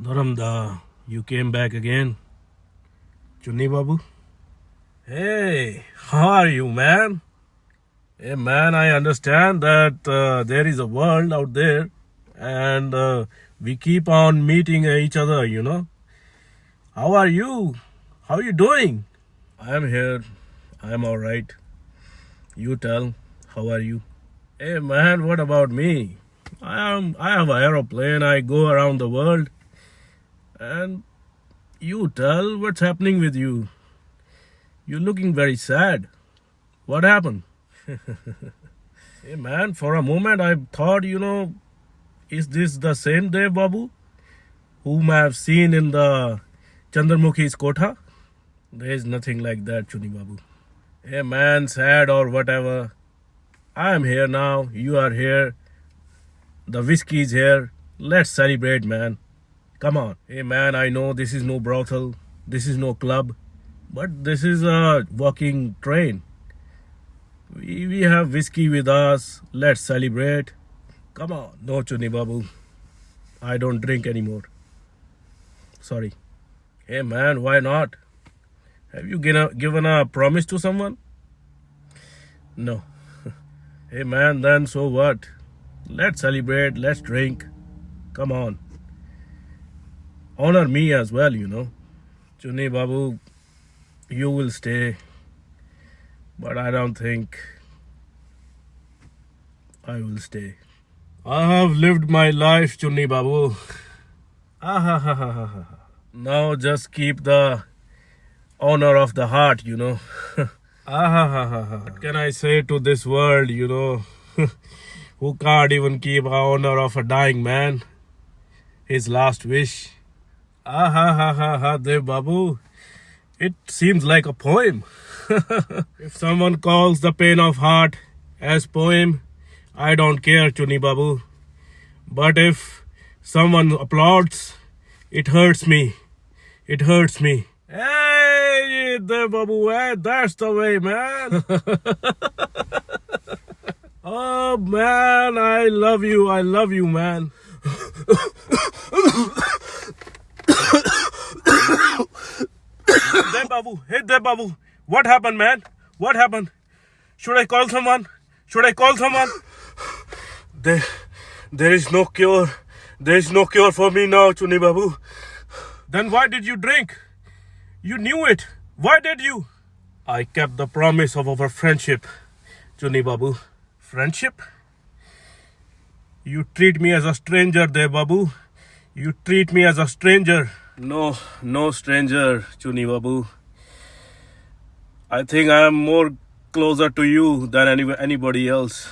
Dharamda, you came back again. Chunni Babu? Hey, how are you, man? Hey, man, I understand that there is a world out there and we keep on meeting each other. How are you? How are you doing? I am here. I am alright. You tell, how are you? Hey, man, what about me? I have an aeroplane. I go around the world. And you tell what's happening with you. You're looking very sad. What happened? Hey man, for a moment I thought, is this the same Dev Babu whom I have seen in the Chandramukhi's Kotha? There is nothing like that, Chunni Babu. Hey man, sad or whatever. I am here now. You are here. The whiskey is here. Let's celebrate, man. Come on. Hey man, I know this is no brothel, this is no club, but this is a walking train. We have whiskey with us. Let's celebrate. Come on. No, Chunni Babu. I don't drink anymore. Sorry. Hey man, why not? Have you given a promise to someone? No. Hey man, then so what? Let's celebrate. Let's drink. Come on. Honor me as well, Chunni Babu, you will stay, but I don't think I will stay. I have lived my life, Chunni Babu. Now just keep the honor of the heart, What can I say to this world, who can't even keep the honor of a dying man? His last wish. Dev Babu. It seems like a poem. If someone calls the pain of heart as poem, I don't care, Chunni Babu. But if someone applauds, it hurts me. It hurts me. Hey, Dev Babu, that's the way, man. Oh, man, I love you. I love you, man. Hey Dev Babu, what happened, man? What happened? Should I call someone? There is no cure. There is no cure for me now, Chunni Babu. Then why did you drink? You knew it. Why did you? I kept the promise of our friendship, Chunni Babu. Friendship? You treat me as a stranger, Dev Babu. You treat me as a stranger. No stranger, Chunni Babu. I think I am more closer to you than anybody else.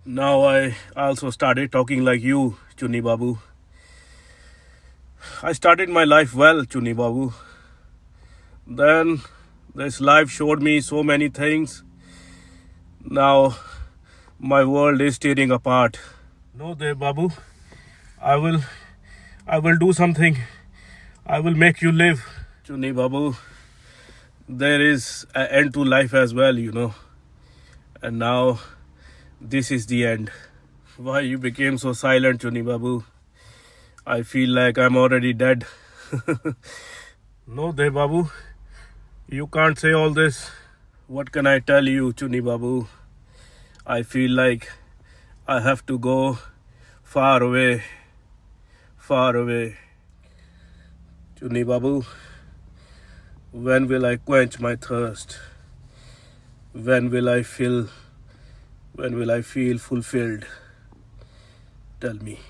Now I also started talking like you, Chunni Babu. I started my life well, Chunni Babu. Then this life showed me so many things. Now my world is tearing apart. No, Dev Babu. I will do something. I will make you live. Chunni Babu, there is an end to life as well, And now, this is the end. Why you became so silent, Chunni Babu? I feel like I'm already dead. No, Dev Babu. You can't say all this. What can I tell you, Chunni Babu? I feel like I have to go far away. Far away. Chunni Babu, when will I quench my thirst? When will I feel fulfilled? Tell me.